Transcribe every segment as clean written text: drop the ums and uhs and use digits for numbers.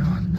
on?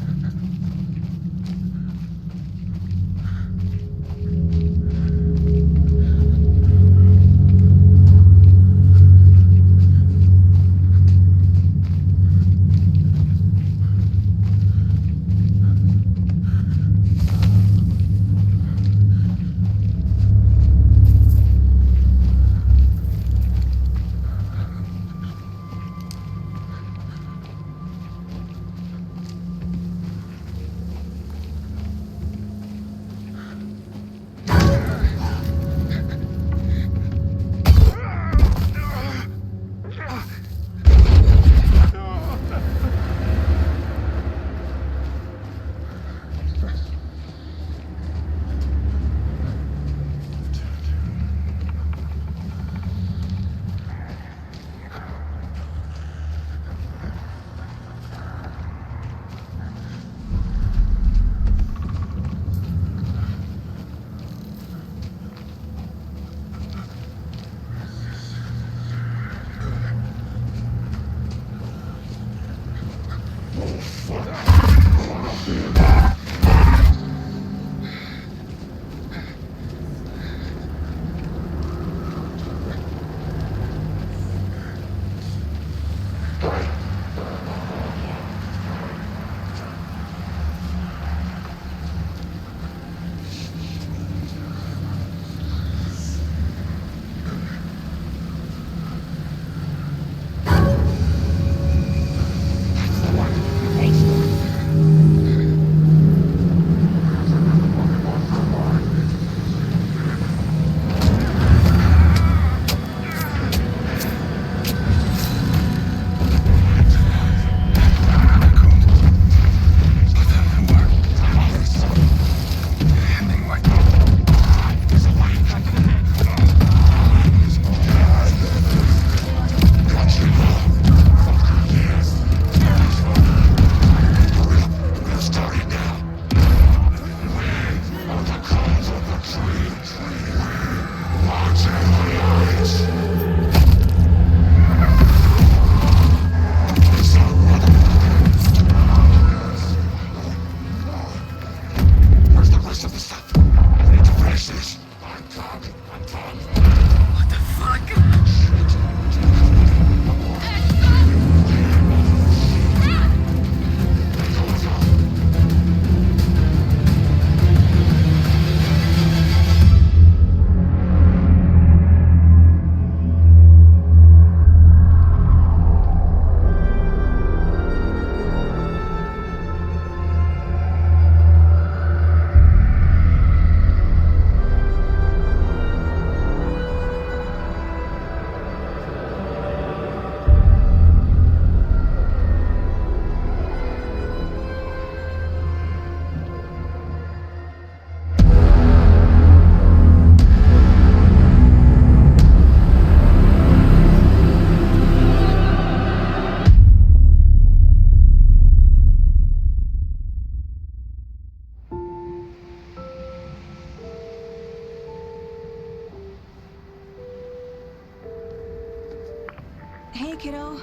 Hey, kiddo.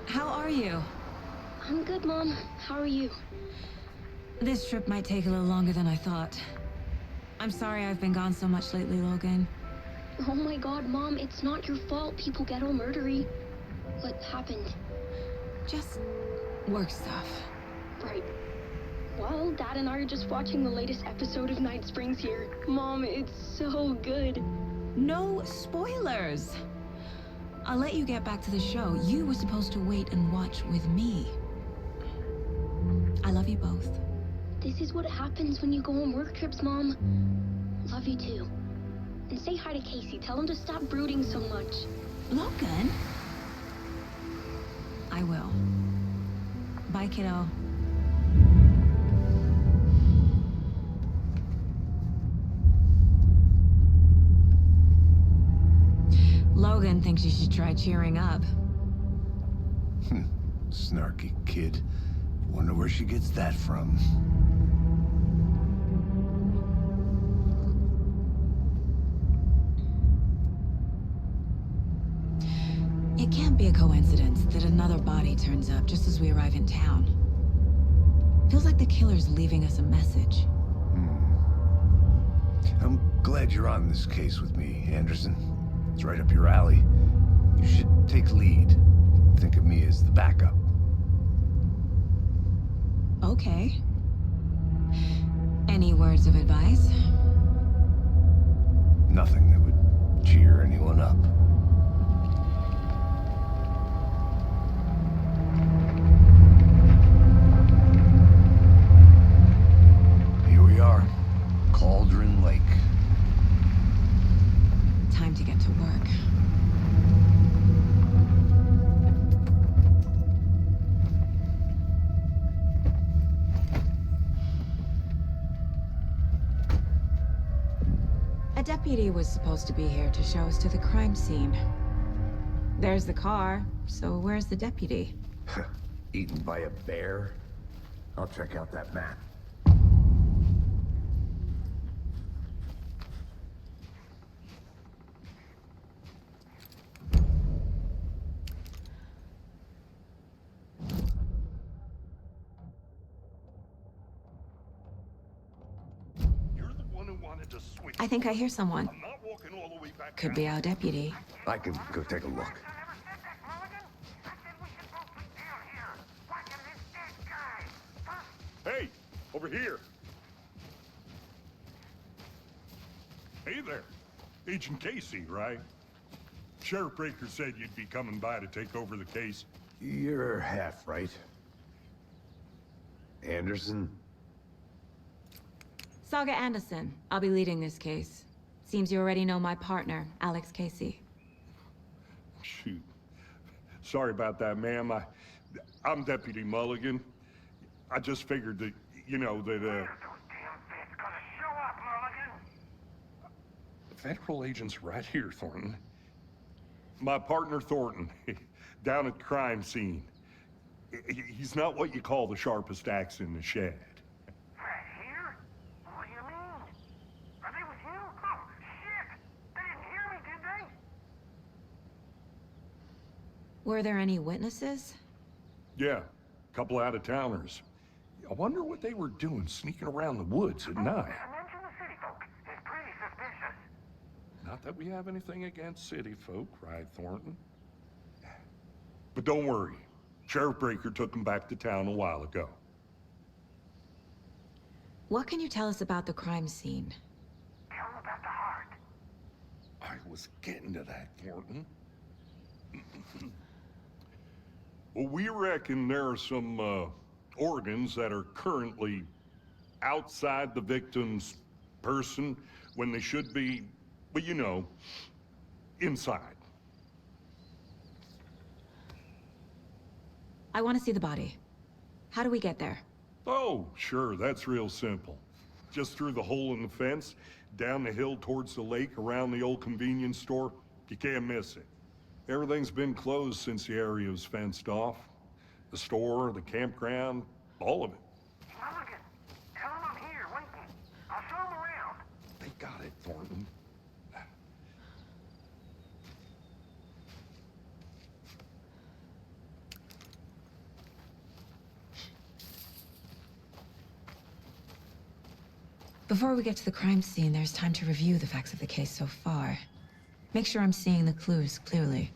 How are you? I'm good, Mom. How are you? This trip might take a little longer than I thought. I'm sorry I've been gone so much lately, Logan. Oh my god, Mom, it's not your fault people get all murdery. What happened? Just work stuff. Right. Well, Dad and I are just watching the latest episode of Night Springs here. Mom, it's so good. No spoilers! I'll let you get back to the show. You were supposed to wait and watch with me. I love you both. This is what happens when you go on work trips, Mom. Love you too. And say hi to Casey. Tell him to stop brooding so much. Logan? I will. Bye, kiddo. Logan thinks you should try cheering up. Snarky kid. Wonder where she gets that from. It can't be a coincidence that another body turns up just as we arrive in town. Feels like the killer's leaving us a message. I'm glad you're on this case with me, Anderson. It's right up your alley. You should take lead. Think of me as the backup. Okay. Any words of advice? Nothing that would cheer anyone up. Here we are. Cauldron Lake. Time to get to work. A deputy was supposed to be here to show us to the crime scene. There's the car, so where's the deputy? Eaten by a bear? I'll check out that map. I think I hear someone. I'm not walking all the way back Could be our deputy. I can go take a look. Hey, over here. Hey there. Agent Casey, right? Sheriff Breaker said you'd be coming by to take over the case. You're half right. Anderson? Saga Anderson. I'll be leading this case. Seems you already know my partner, Alex Casey. Shoot. Sorry about that, ma'am. I'm Deputy Mulligan. I just figured that, you know, that, Federal agent's right here, Thornton. My partner, Thornton, down at the crime scene. He's not what you call the sharpest axe in the shed. Right here? What do you mean? Are they with you? Oh, shit! They didn't hear me, did they? Were there any witnesses? Yeah, a couple out-of-towners. I wonder what they were doing sneaking around the woods at night. Mention the city folk. It's pretty suspicious. Not that we have anything against city folk, right, Thornton? But don't worry. Sheriff Breaker took them back to town a while ago. What can you tell us about the crime scene? Tell them about the heart. I was getting to that, Thornton. Well, we reckon there are some, organs that are currently outside the victim's person when they should be, well, you know, inside. I want to see the body. How do we get there? Oh, sure, that's real simple. Just through the hole in the fence, down the hill towards the lake, around the old convenience store. You can't miss it. Everything's been closed since the area was fenced off. The store, the campground, all of it. Mulligan, tell them I'm here, waiting. I'll show them around. They got it, Thornton. Before we get to the crime scene, there's time to review the facts of the case so far. Make sure I'm seeing the clues clearly.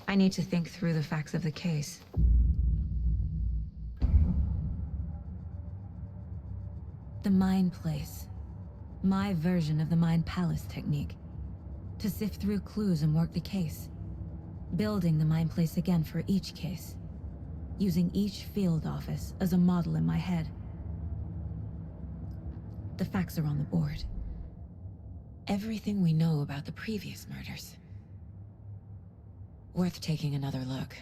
I need to think through the facts of the case. The Mind Place. My version of the Mind Palace technique. To sift through clues and work the case. Building the Mind Place again for each case. Using each field office as a model in my head. The facts are on the board. Everything we know about the previous murders. Worth taking another look.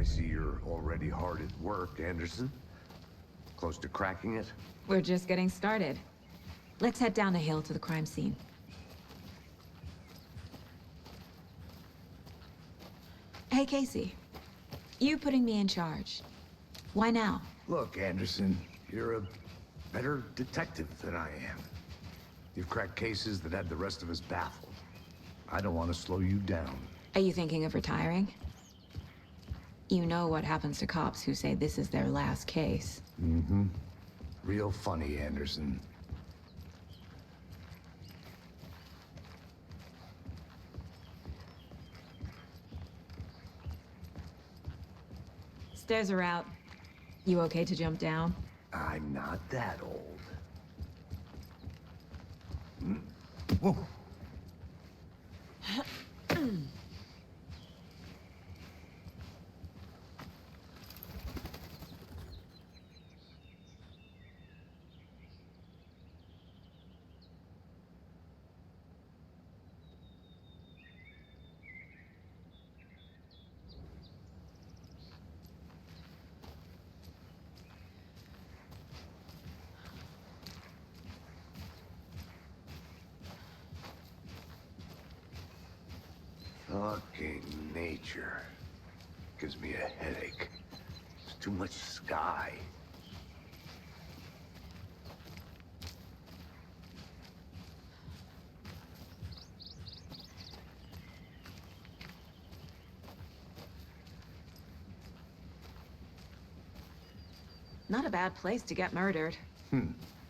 I see you're already hard at work, Anderson. Close to cracking it? We're just getting started. Let's head down the hill to the crime scene. Hey, Casey. You putting me in charge. Why now? Look, Anderson, you're a better detective than I am. You've cracked cases that had the rest of us baffled. I don't want to slow you down. Are you thinking of retiring? You know what happens to cops who say this is their last case. Mm-hmm. Real funny, Anderson. Stairs are out. You okay to jump down? I'm not that old. Whoa. Fucking nature. Gives me a headache. There's too much sky. Not a bad place to get murdered.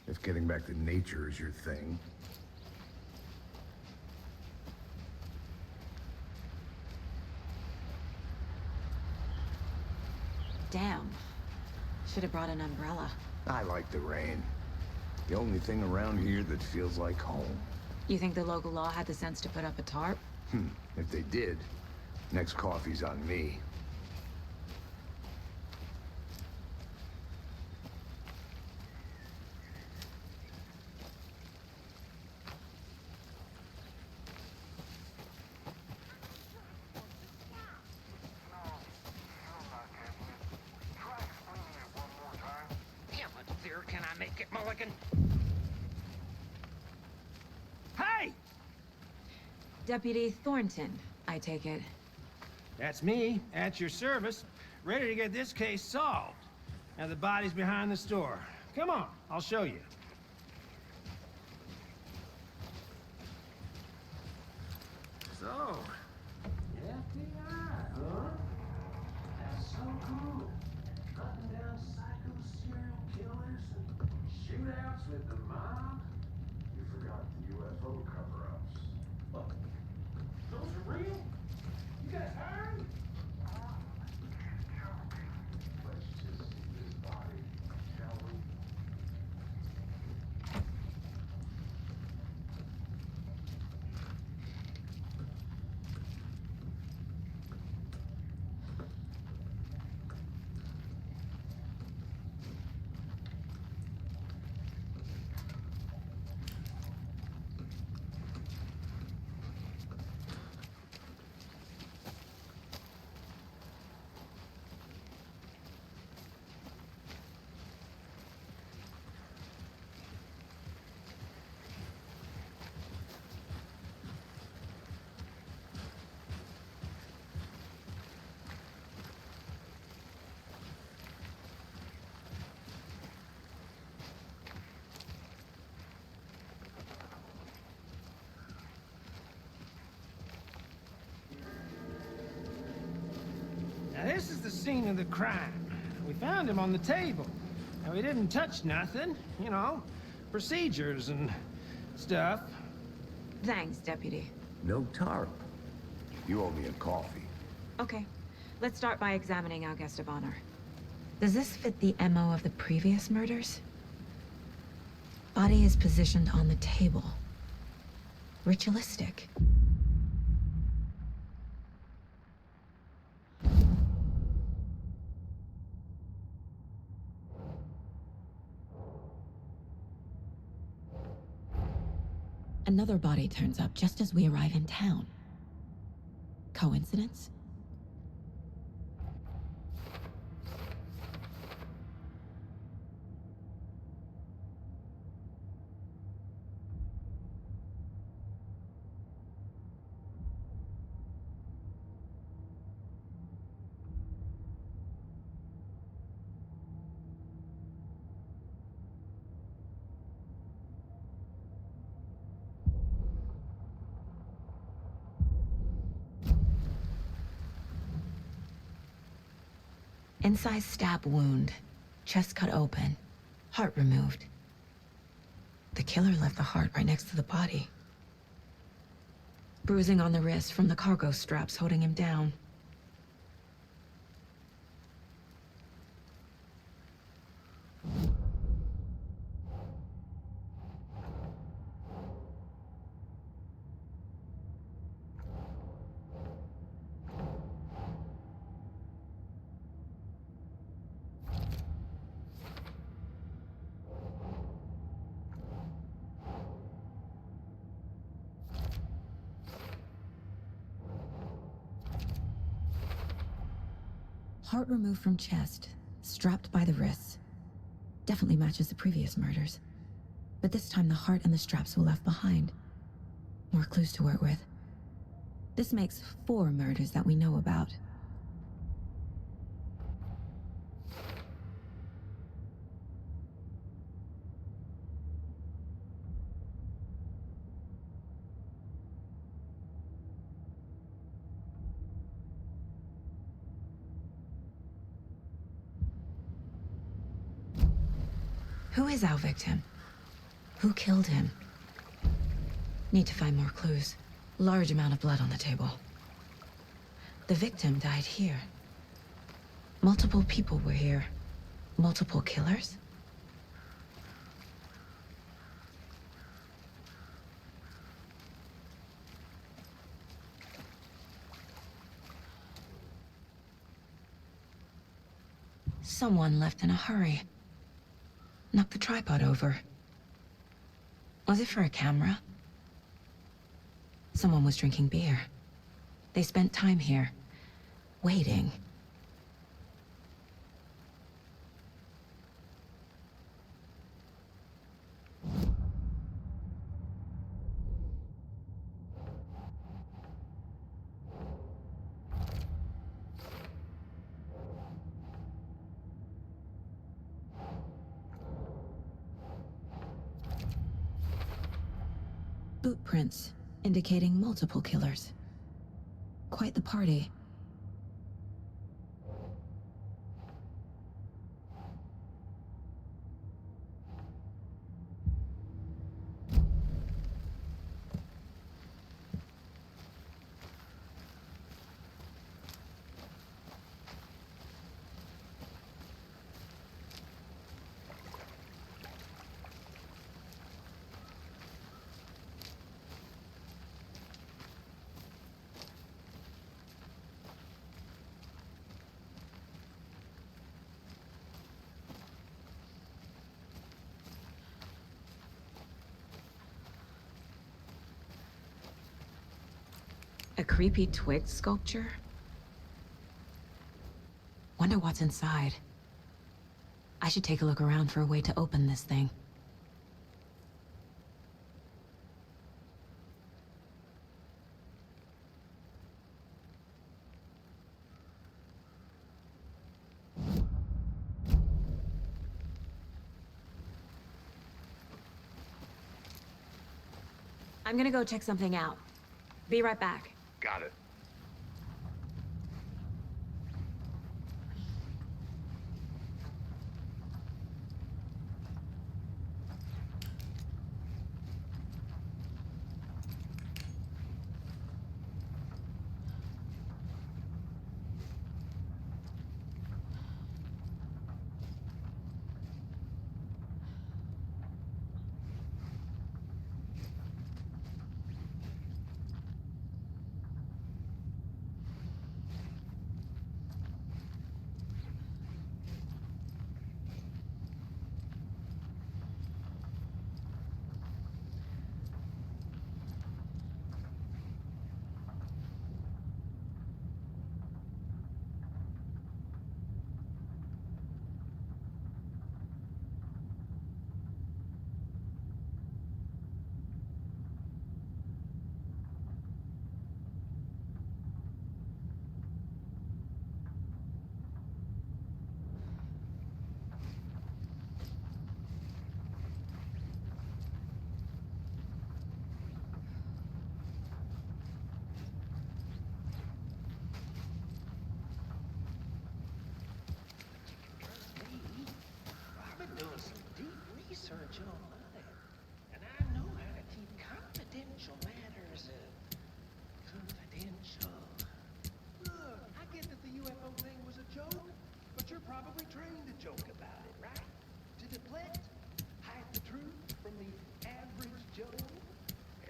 If getting back to nature is your thing. Damn. Should have brought an umbrella. I like the rain. The only thing around here that feels like home. You think the local law had the sense to put up a tarp? If they did, next coffee's on me. Can I make it, Mulligan? Hey! Deputy Thornton, I take it. That's me, at your service, ready to get this case solved. Now the body's behind the store. Come on, I'll show you. So, FBI, huh? That's so cool. Hunting down psycho serial killers and shootouts with the mob. You forgot the UFO cover-ups. What? Those are real? You guys heard? Let's just see this body, shall we? Now this is the scene of the crime. We found him on the table. Now we didn't touch nothing, you know, procedures and stuff. Thanks, Deputy. No tarp. You owe me a coffee. Okay, let's start by examining our guest of honor. Does this fit the MO of the previous murders? Body is positioned on the table. Ritualistic. Another body turns up just as we arrive in town. Coincidence? Incised stab wound, chest cut open, heart removed. The killer left the heart right next to the body. Bruising on the wrist from the cargo straps holding him down. Heart removed from chest, strapped by the wrists. Definitely matches the previous murders. But this time the heart and the straps were left behind. More clues to work with. This makes 4 murders that we know about. Who is our victim? Who killed him? Need to find more clues. Large amount of blood on the table. The victim died here. Multiple people were here. Multiple killers? Someone left in a hurry. Knocked the tripod over. Was it for a camera? Someone was drinking beer. They spent time here, waiting. Boot prints, indicating multiple killers. Quite the party. A creepy twig sculpture? Wonder what's inside. I should take a look around for a way to open this thing. I'm gonna go check something out. Be right back. Got it.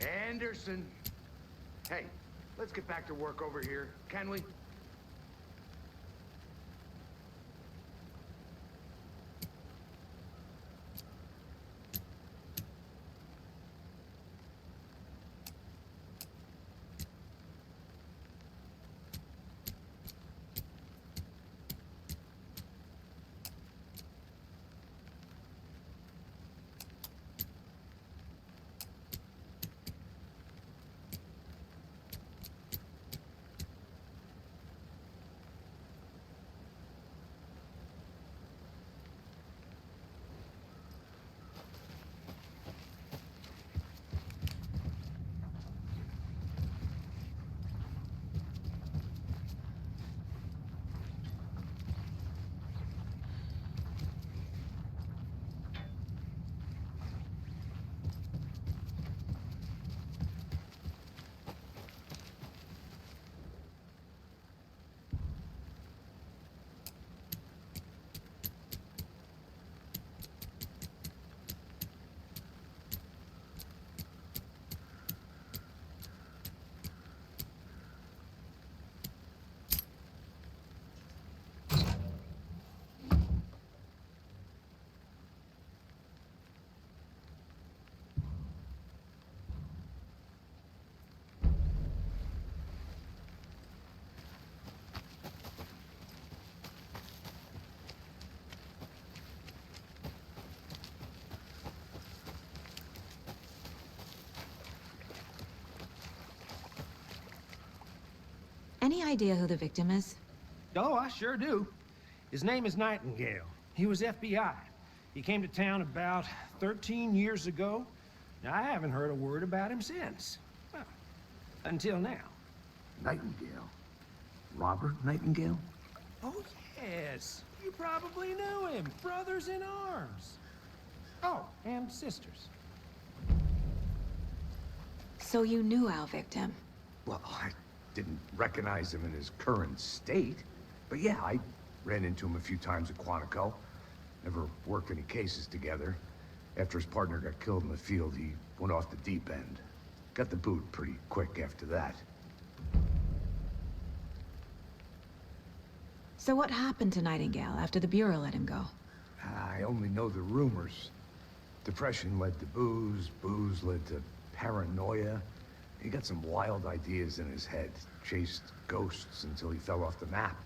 Anderson. Hey, let's get back to work over here, can we? Any idea who the victim is? Oh, I sure do. His name is Nightingale. He was FBI. He came to town about 13 years ago. Now, I haven't heard a word about him since. Well, until now. Nightingale? Robert Nightingale? Oh, yes. You probably knew him. Brothers in arms. Oh, and sisters. So you knew our victim? Well, I didn't recognize him in his current state. But yeah, I ran into him a few times at Quantico. Never worked any cases together. After his partner got killed in the field, he went off the deep end. Got the boot pretty quick after that. So what happened to Nightingale after the Bureau let him go? I only know the rumors. Depression led to booze, booze led to paranoia. He got some wild ideas in his head, chased ghosts until he fell off the map.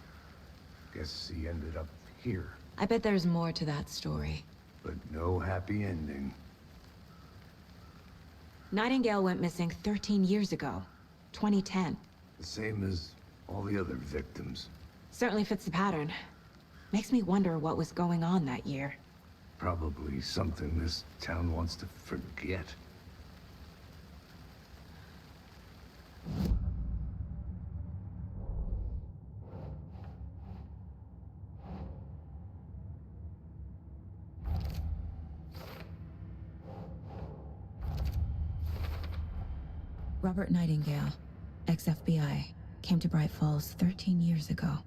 Guess he ended up here, I bet there's more to that story. but no happy ending. Nightingale went missing 13 years ago, 2010. The same as all the other victims. Certainly fits the pattern. Makes me wonder what was going on that year. Probably something this town wants to forget. Robert Nightingale, ex-FBI, came to Bright Falls 13 years ago.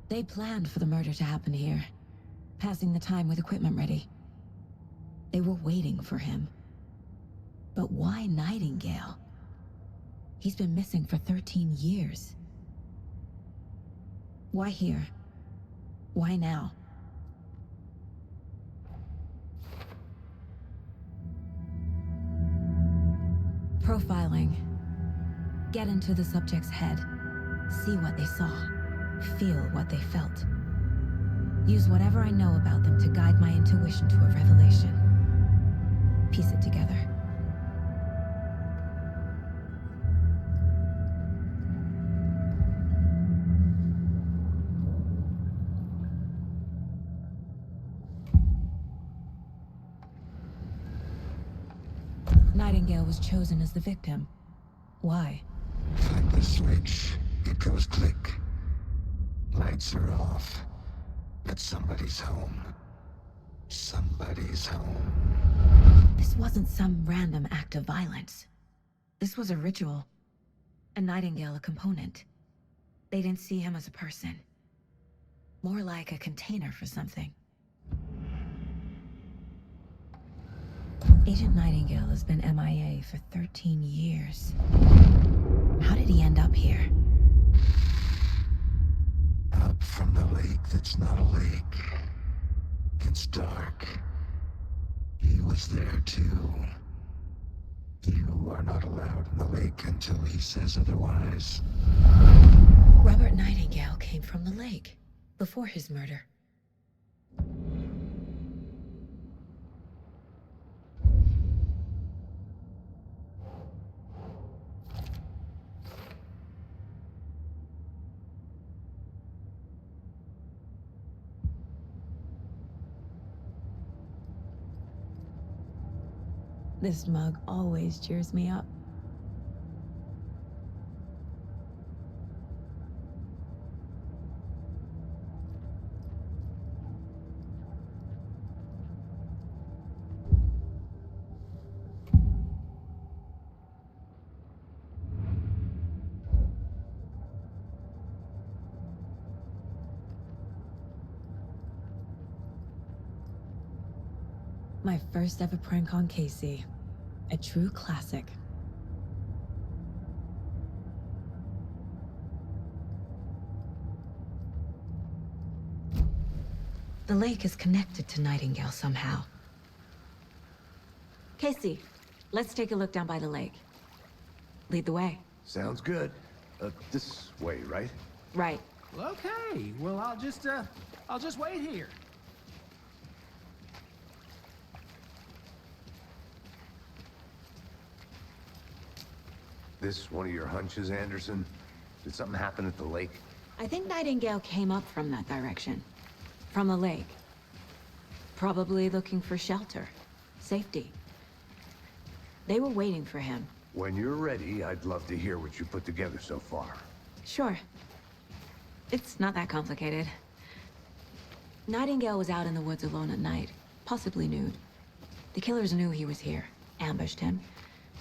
They planned for the murder to happen here, passing the time with equipment ready. They were waiting for him. But why Nightingale? He's been missing for 13 years. Why here? Why now? Profiling. Get into the subject's head. See what they saw. Feel what they felt. Use whatever I know about them to guide my intuition to a revelation. Piece it together. Nightingale was chosen as the victim. Why? Flip the switch, it goes click. Lights are off. But somebody's home. Somebody's home. This wasn't some random act of violence. This was a ritual. And Nightingale a component. They didn't see him as a person. More like a container for something. Agent Nightingale has been MIA for 13 years. How did he end up here? Up from the lake that's not a lake. It's dark. He was there too. You are not allowed in the lake until he says otherwise. Robert Nightingale came from the lake, before his murder. This mug always cheers me up. My first ever prank on Casey. A true classic. The lake is connected to Nightingale somehow. Casey, let's take a look down by the lake. Lead the way. Sounds good. This way, right? Right. Okay, well, I'll just wait here. This one of your hunches, Anderson? Did something happen at the lake? I think Nightingale came up from that direction. From the lake. Probably looking for shelter. Safety. They were waiting for him. When you're ready, I'd love to hear what you put together so far. Sure. It's not that complicated. Nightingale was out in the woods alone at night, possibly nude. The killers knew he was here, ambushed him,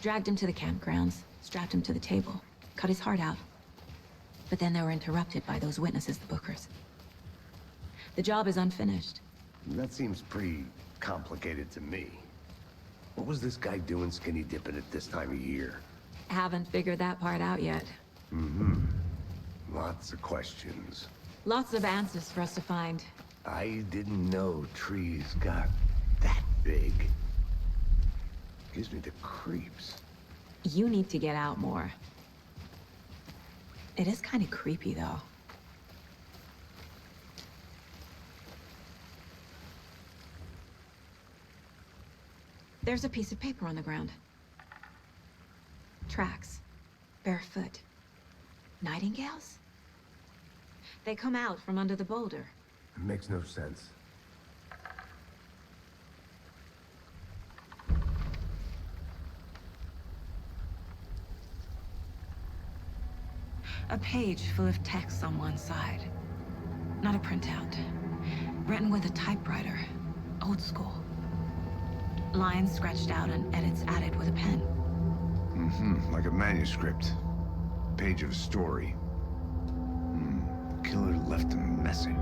dragged him to the campgrounds, strapped him to the table, cut his heart out. But then they were interrupted by those witnesses, the Bookers. The job is unfinished. That seems pretty complicated to me. What was this guy doing skinny dipping at this time of year? Haven't figured that part out yet. Lots of questions. Lots of answers for us to find. I didn't know trees got that big. Gives me the creeps. You need to get out more. It is kind of creepy, though. There's a piece of paper on the ground. Tracks. Barefoot. Nightingales? They come out from under the boulder. It makes no sense. A page full of text on one side. Not a printout. Written with a typewriter. Old school. Lines scratched out and edits added with a pen. Like a manuscript. Page of a story. Killer left a message.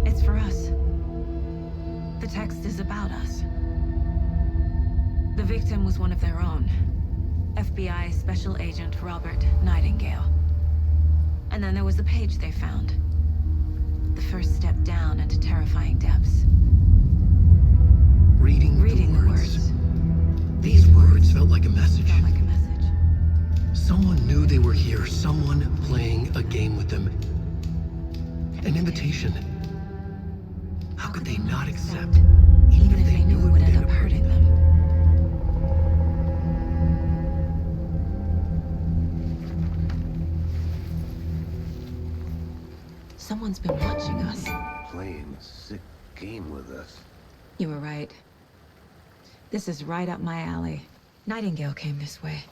It's for us. The text is about us. The victim was one of their own. FBI Special Agent Robert Nightingale. And then there was the page they found. The first step down into terrifying depths. Reading the words. These words felt like a message. Felt like a message. Someone knew they were here, someone playing a game with them. An invitation. How could they not accept, Even if they knew it would end up hurting them. Someone's been watching us. Playing a sick game with us. You were right. This is right up my alley. Nightingale came this way.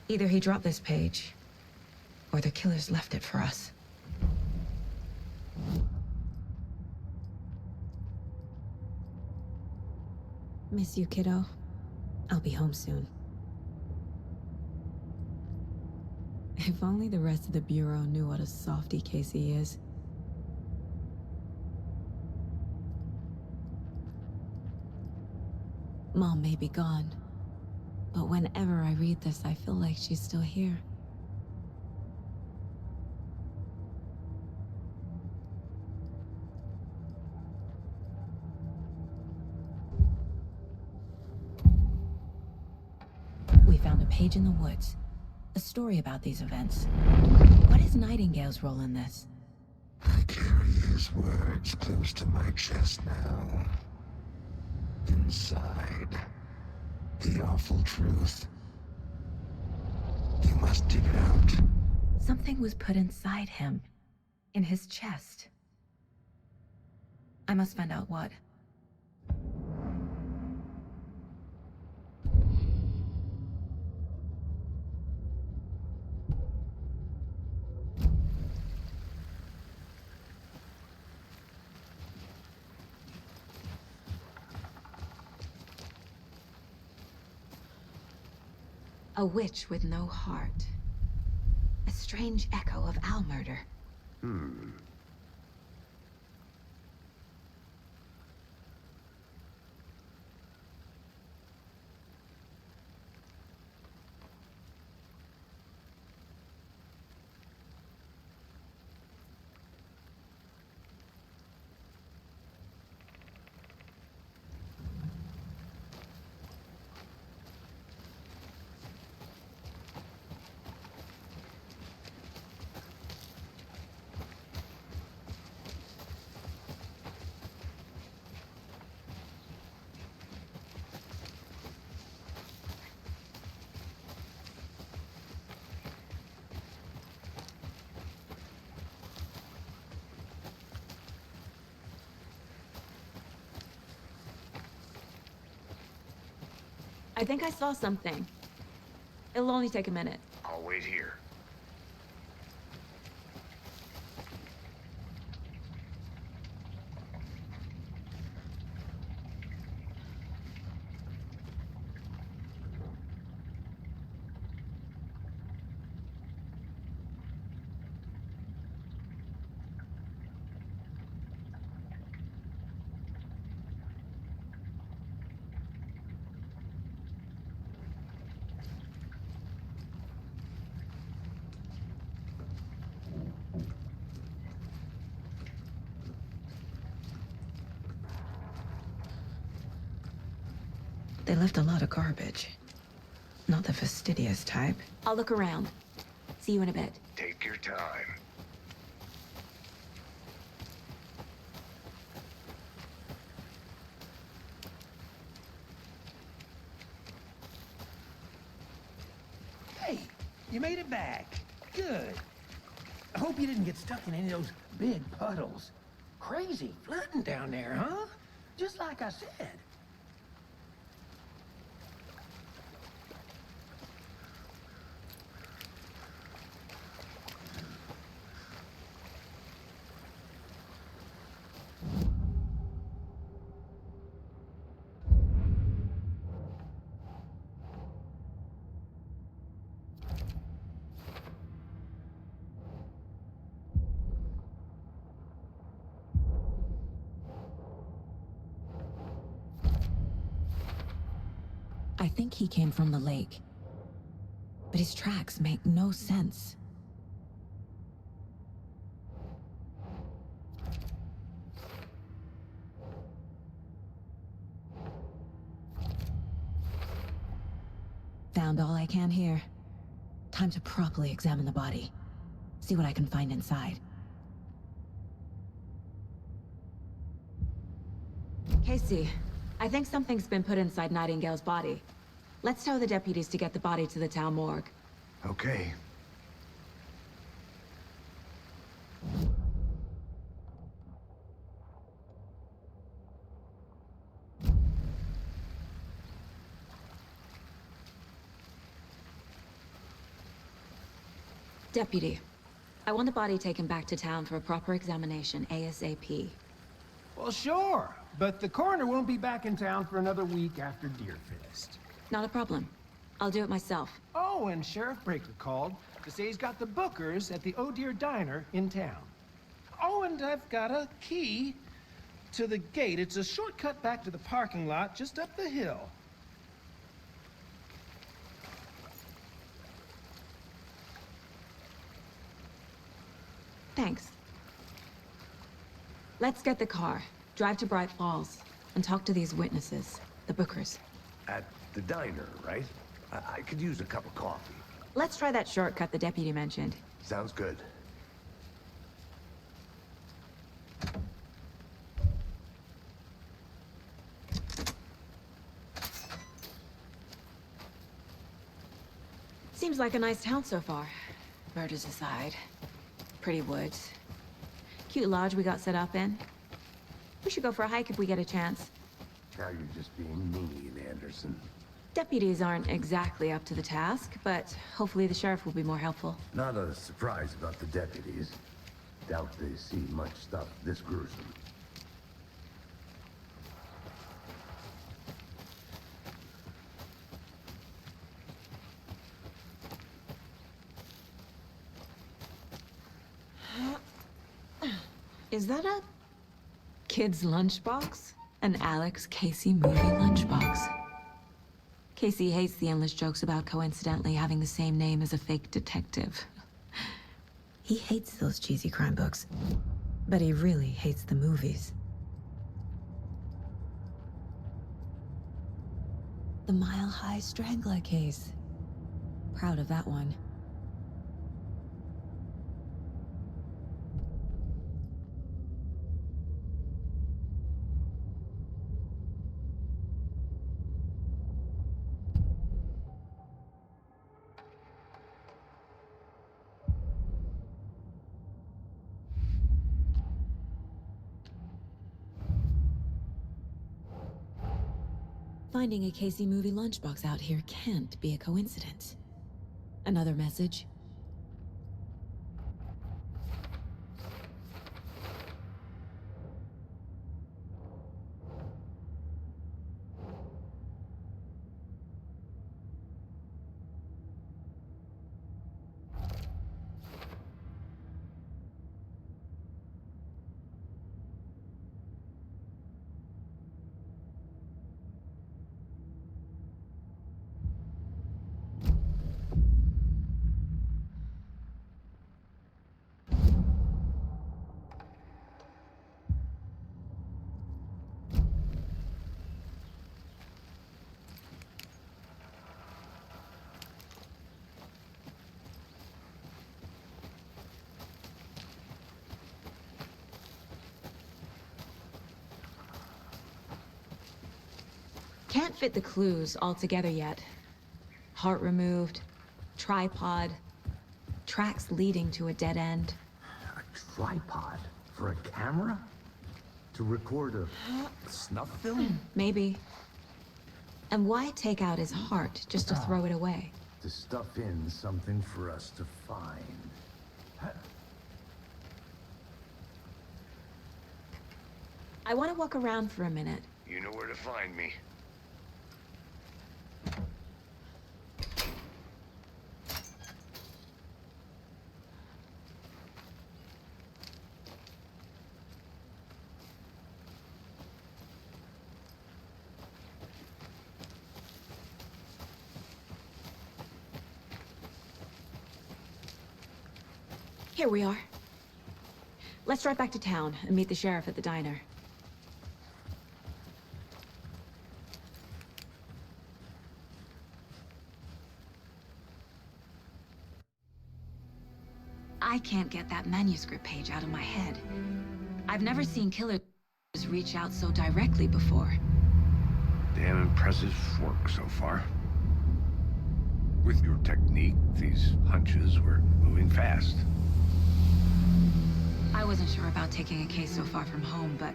Either he dropped this page, or the killers left it for us. Miss you, kiddo. I'll be home soon. If only the rest of the Bureau knew what a softy Casey is. Mom may be gone, but whenever I read this, I feel like she's still here. We found a page in the woods. A story about these events. What is Nightingale's role in this? I carry his words close to my chest now. Inside, the awful truth. You must dig it out. Something was put inside him. In his chest. I must find out what. A witch with no heart. A strange echo of Al murder. I think I saw something. It'll only take a minute. I'll wait here. They left a lot of garbage. Not the fastidious type. I'll look around. See you in a bit. Take your time. Hey, you made it back. Good. I hope you didn't get stuck in any of those big puddles. Crazy flooding down there, huh? Just like I said. I think he came from the lake. But his tracks make no sense. Found all I can here. Time to properly examine the body. See what I can find inside. Casey, I think something's been put inside Nightingale's body. Let's tell the deputies to get the body to the town morgue. Okay. Deputy, I want the body taken back to town for a proper examination ASAP. Well, sure. But the coroner won't be back in town for another week after Deerfest. Not a problem. I'll do it myself. Oh, and Sheriff Breaker called to say he's got the Bookers at the Oh Dear Diner in town. Oh, and I've got a key to the gate. It's a shortcut back to the parking lot just up the hill. Thanks. Let's get the car, drive to Bright Falls, and talk to these witnesses, the Bookers. At the diner, right? I could use a cup of coffee. Let's try that shortcut the deputy mentioned. Sounds good. Seems like a nice town so far. Murders aside. Pretty woods. Cute lodge we got set up in. We should go for a hike if we get a chance. Now you're just being mean, Anderson. Deputies aren't exactly up to the task, but hopefully the sheriff will be more helpful. Not a surprise about the deputies. Doubt they see much stuff this gruesome. Is that a kid's lunchbox? An Alex Casey movie lunchbox. Casey hates the endless jokes about coincidentally having the same name as a fake detective. He hates those cheesy crime books, but he really hates the movies. The Mile High Strangler case. Proud of that one. Finding a Casey movie lunchbox out here can't be a coincidence. Another message? Can't fit the clues all together yet. Heart removed, tripod, tracks leading to a dead end. A tripod? For a camera? To record a snuff film? Maybe. And why take out his heart just to throw it away? To stuff in something for us to find. I want to walk around for a minute. You know where to find me. Here we are. Let's drive back to town and meet the sheriff at the diner. I can't get that manuscript page out of my head. I've never seen killers reach out so directly before. Damn impressive work so far. With your technique, these hunches were moving fast. I wasn't sure about taking a case so far from home, but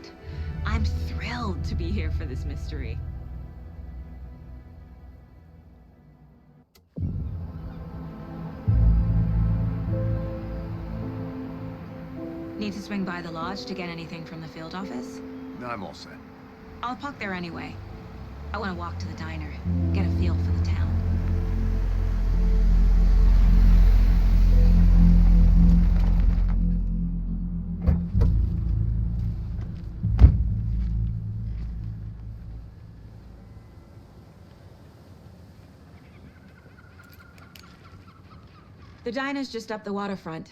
I'm thrilled to be here for this mystery. Need to swing by the lodge to get anything from the field office? No, I'm all set. I'll park there anyway. I want to walk to the diner, get a feel for the town. The diner's just up the waterfront.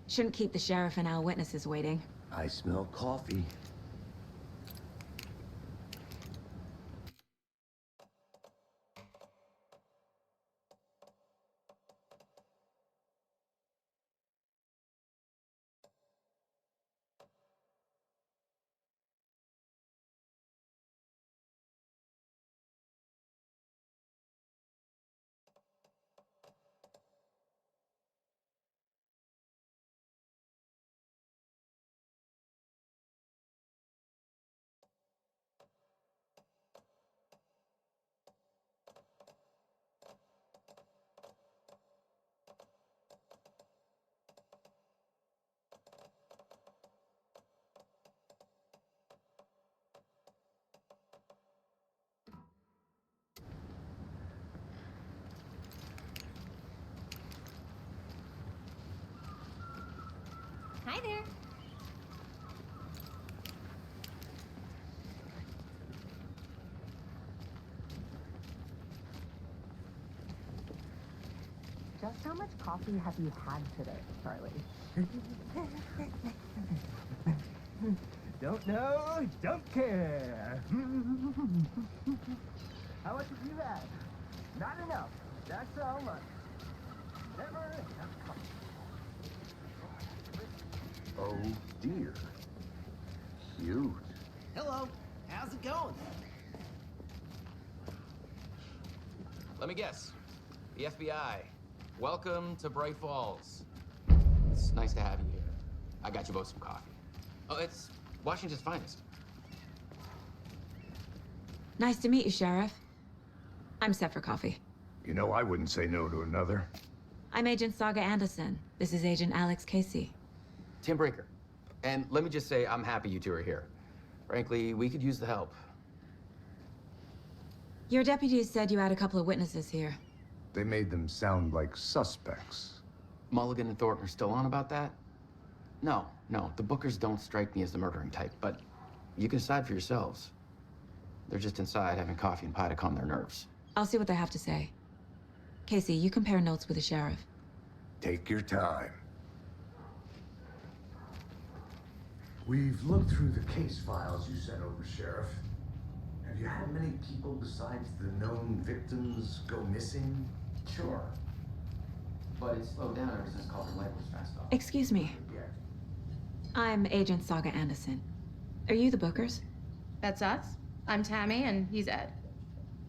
Shouldn't keep the sheriff and our witnesses waiting. I smell coffee. Hi there. Just how much coffee have you had today, Charlie? Don't know, don't care. How much have you had? Not enough. That's all much. Never enough coffee. Oh dear. Cute. Hello. How's it going? Let me guess. The FBI. Welcome to Bright Falls. It's nice to have you here. I got you both some coffee. Oh, it's Washington's finest. Nice to meet you, Sheriff. I'm set for coffee. You know, I wouldn't say no to another. I'm Agent Saga Anderson. This is Agent Alex Casey. Tim Brinker. And let me just say, I'm happy you two are here. Frankly, we could use the help. Your deputies said you had a couple of witnesses here. They made them sound like suspects. Mulligan and Thornton are still on about that? No, the Bookers don't strike me as the murdering type, but you can decide for yourselves. They're just inside having coffee and pie to calm their nerves. I'll see what they have to say. Casey, you compare notes with the sheriff. Take your time. We've looked through the case files you sent over, Sheriff. Have you had many people besides the known victims go missing? Sure. But it slowed down ever since Calder Light was fast off. Excuse me. I'm Agent Saga Anderson. Are you the Bookers? That's us. I'm Tammy, and he's Ed.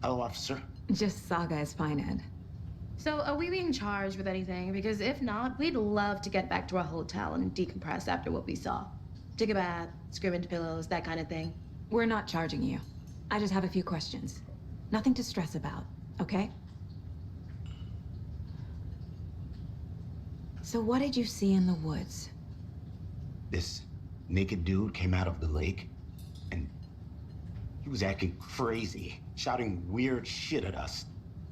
Hello, officer. Just Saga is fine, Ed. So, are we being charged with anything? Because if not, we'd love to get back to our hotel and decompress after what we saw. Take a bath, scream into pillows, that kind of thing. We're not charging you. I just have a few questions. Nothing to stress about, okay? So what did you see in the woods? This naked dude came out of the lake, and he was acting crazy, shouting weird shit at us.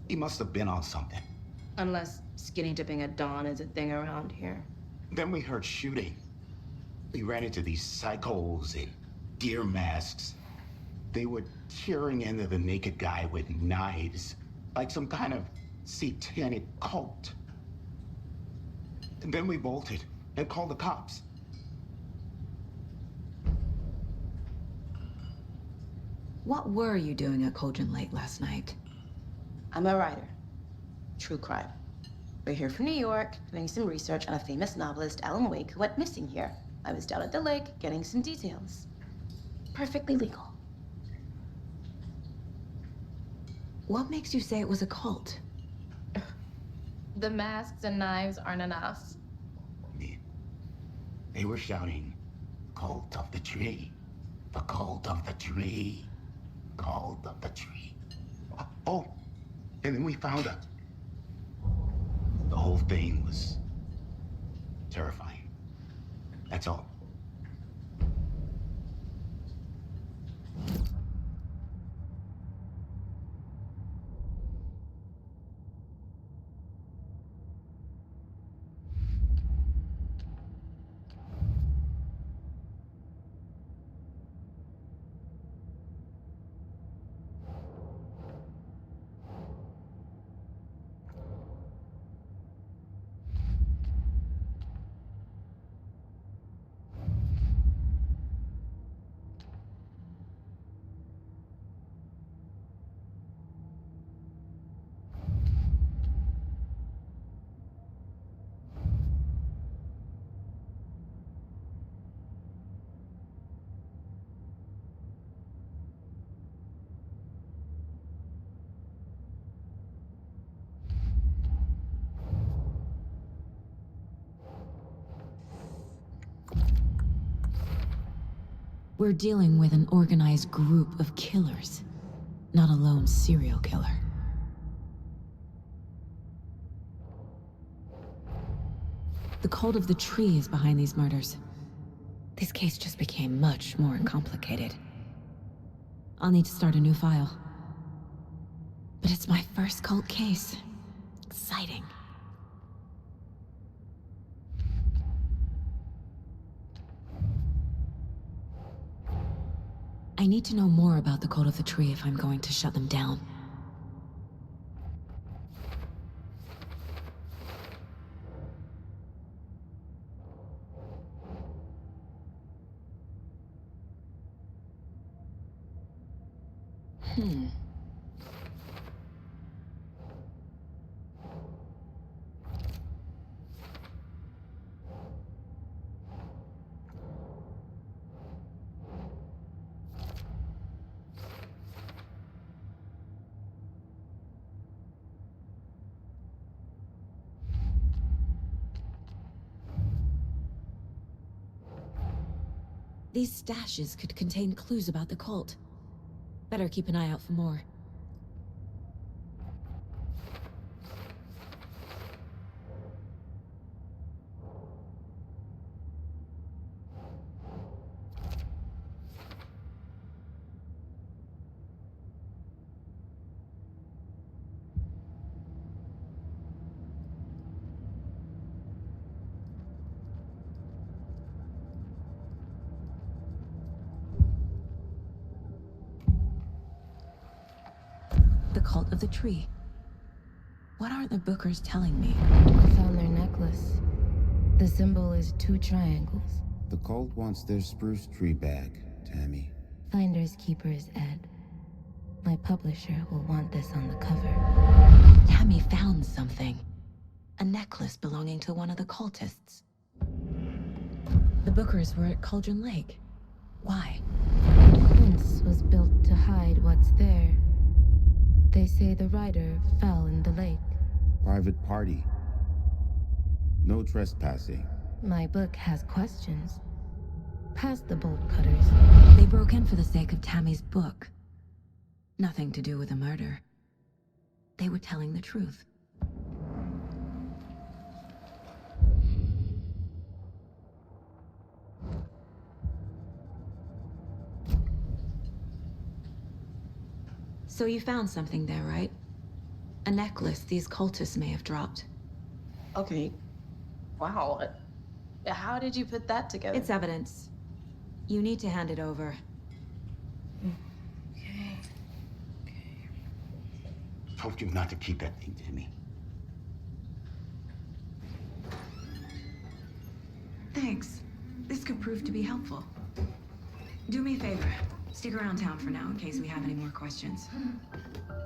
He must have been on something. Unless skinny dipping at dawn is a thing around here. Then we heard shooting. We ran into these psychos in deer masks. They were tearing into the naked guy with knives, like some kind of satanic cult. And then we bolted and called the cops. What were you doing at Cauldron Lake last night? I'm a writer. True crime. We're here from New York, doing some research on a famous novelist, Alan Wake, who went missing here. I was down at the lake, getting some details. Perfectly legal. What makes you say it was a cult? The masks and knives aren't enough. They were shouting, "Cult of the tree, the cult of the tree, cult of the tree." Oh, and then we found her. The whole thing was terrifying. That's all. We're dealing with an organized group of killers, not a lone serial killer. The cult of the tree is behind these murders. This case just became much more complicated. I'll need to start a new file. But it's my first cult case. Exciting. I need to know more about the cult of the tree if I'm going to shut them down. These stashes could contain clues about the cult. Better keep an eye out for more. The cult of the tree. What aren't the Bookers telling me? I found their necklace. The symbol is 2 triangles. The cult wants their spruce tree back, Tammy. Finders keepers, Ed. My publisher will want this on the cover. Tammy found something. A necklace belonging to one of the cultists. The Bookers were at Cauldron Lake. Why? The fence was built to hide what's there. They say the rider fell in the lake. Private party. No trespassing. My book has questions. Past the bolt cutters. They broke in for the sake of Tammy's book. Nothing to do with the murder. They were telling the truth. So you found something there, right? A necklace these cultists may have dropped. Okay. Wow. How did you put that together? It's evidence. You need to hand it over. Okay. Told you not to keep that thing, Tammy. Thanks. This could prove to be helpful. Do me a favor. Stick around town for now in case we have any more questions.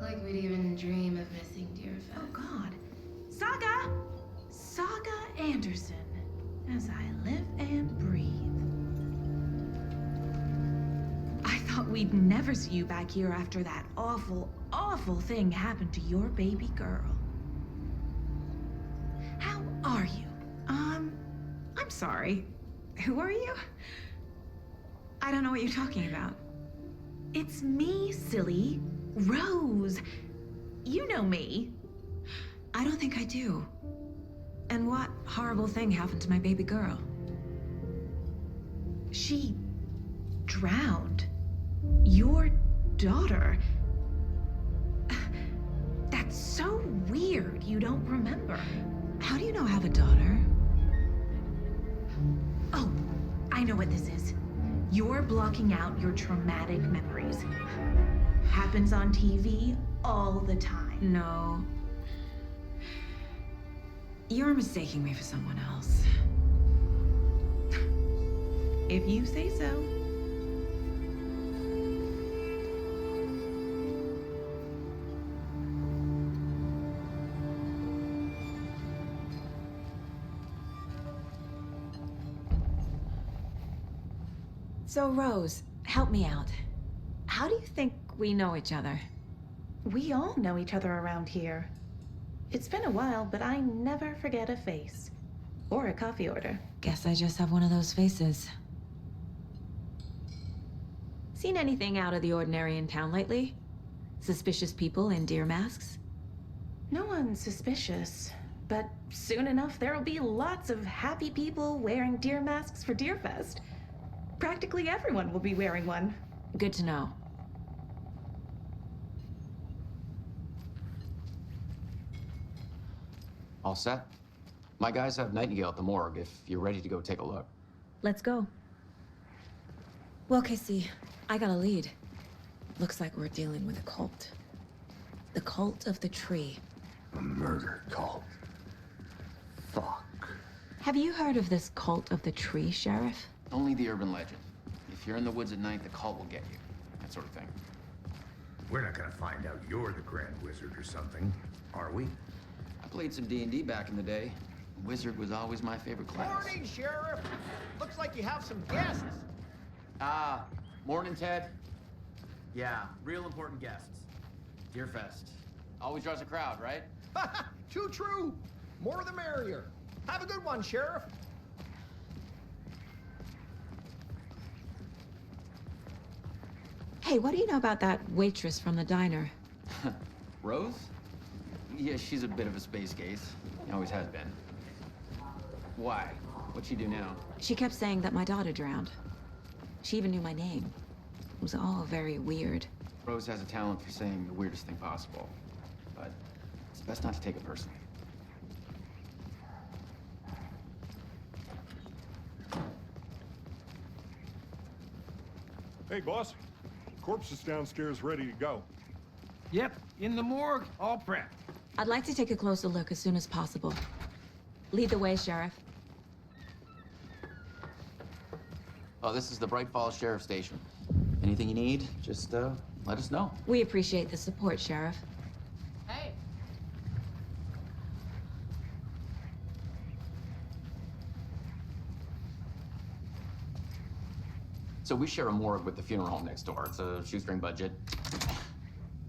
Like we'd even dream of missing dear Oh, God. Saga! Saga Anderson. As I live and breathe. I thought we'd never see you back here after that awful, awful thing happened to your baby girl. How are you? I'm sorry. Who are you? I don't know what you're talking about. It's me, silly. Rose. You know me. I don't think I do. And what horrible thing happened to my baby girl? She drowned. Your daughter. That's so weird you don't remember. How do you know I have a daughter? Oh, I know what this is. You're blocking out your traumatic memories. Happens on TV all the time. No. You're mistaking me for someone else. If you say so. So, Rose, help me out. How do you think we know each other? We all know each other around here. It's been a while, but I never forget a face. Or a coffee order. Guess I just have one of those faces. Seen anything out of the ordinary in town lately? Suspicious people in deer masks? No one's suspicious, but soon enough there'll be lots of happy people wearing deer masks for Deerfest. Practically everyone will be wearing one. Good to know. All set? My guys have Nightingale at the morgue if you're ready to go take a look. Let's go. Well, Casey, I got a lead. Looks like we're dealing with a cult. The cult of the tree. A murder cult. Fuck. Have you heard of this cult of the tree, Sheriff? Only the urban legend. If you're in the woods at night, the cult will get you. That sort of thing. We're not gonna find out you're the Grand Wizard or something, are we? I played some D&D back in the day. Wizard was always my favorite class. Morning, Sheriff. Looks like you have some guests. Morning, Ted. Yeah, real important guests. Deerfest. Always draws a crowd, right? Too true. More the merrier. Have a good one, Sheriff. Hey, what do you know about that waitress from the diner? Rose? Yeah, she's a bit of a space case. Always has been. Why? What'd she do now? She kept saying that my daughter drowned. She even knew my name. It was all very weird. Rose has a talent for saying the weirdest thing possible. But it's best not to take it personally. Hey, boss. Corpse is downstairs ready to go. Yep, in the morgue, all prepped. I'd like to take a closer look as soon as possible. Lead the way, Sheriff. Oh, this is the Bright Falls Sheriff Station. Anything you need, just let us know. We appreciate the support, Sheriff. Hey. So we share a morgue with the funeral home next door. It's a shoestring budget.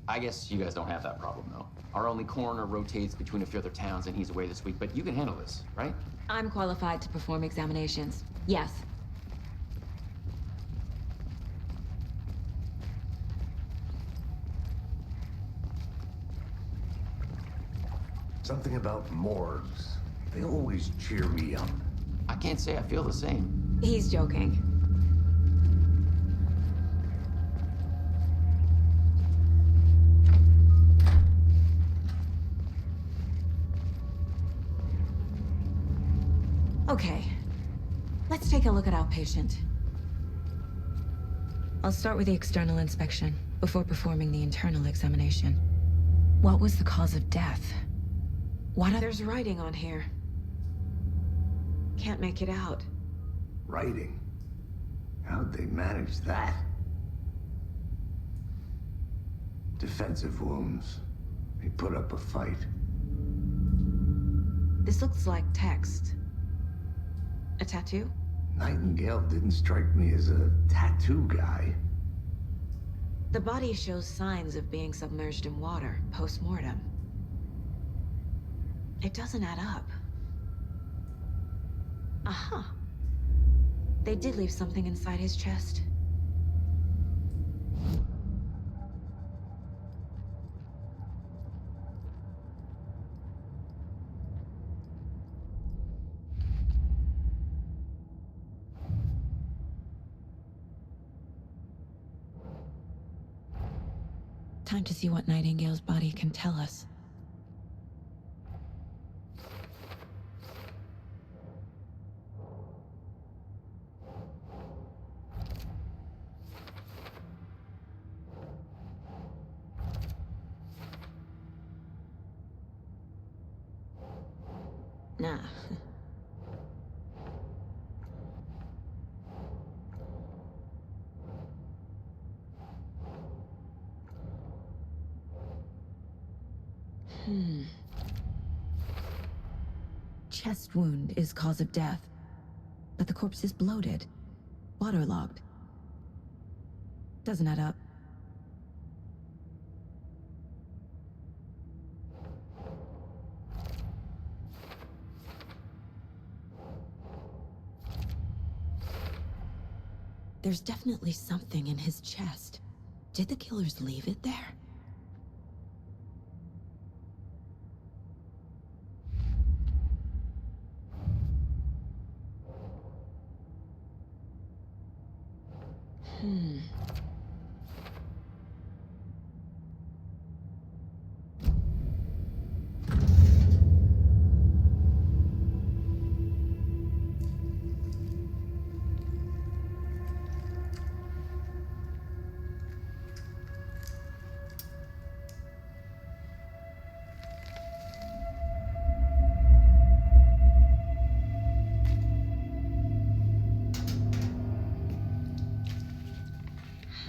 I guess you guys don't have that problem, though. Our only coroner rotates between a few other towns, and he's away this week, but you can handle this, right? I'm qualified to perform examinations. Yes. Something about morgues. They always cheer me up. I can't say I feel the same. He's joking. Okay, let's take a look at our patient. I'll start with the external inspection before performing the internal examination. What was the cause of death? There's writing on here. Can't make it out. Writing? How'd they manage that? Defensive wounds. They put up a fight. This looks like text. A tattoo? Nightingale didn't strike me as a tattoo guy. The body shows signs of being submerged in water post-mortem. It doesn't add up. Aha. They did leave something inside his chest. Time to see what Nightingale's body can tell us. Nah. Chest wound is cause of death, but the corpse is bloated, waterlogged. Doesn't add up. There's definitely something in his chest. Did the killers leave it there?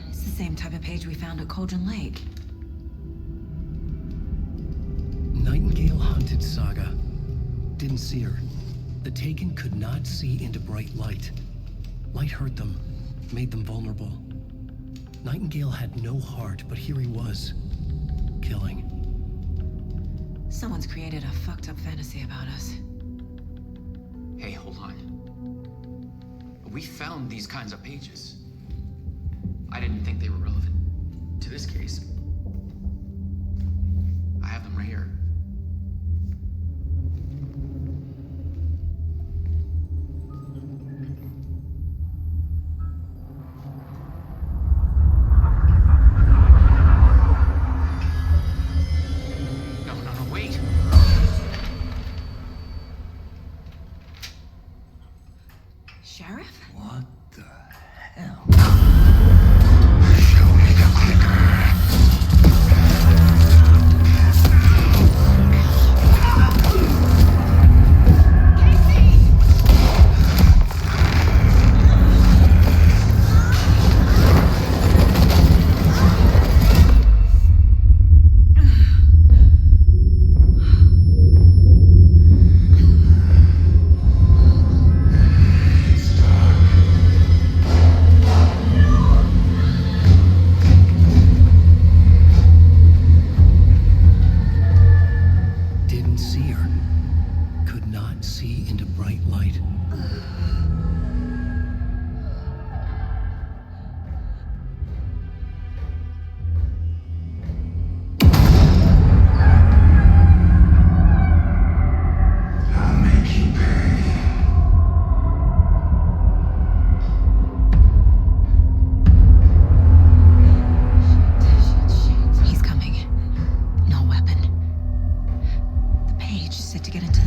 It's the same type of page we found at Cauldron Lake. Nightingale hunted Saga. Didn't see her. The Taken could not see into bright light. Light hurt them, made them vulnerable. Nightingale had no heart, but here he was, killing. Someone's created a fucked up fantasy about us. Hey, hold on. We found these kinds of pages. I didn't think they were relevant to this case. I have them right here. No, wait. Sheriff? What the hell? Didn't see her. Could not see into bright light. I'll make you pay. He's coming. No weapon. The page is set to get into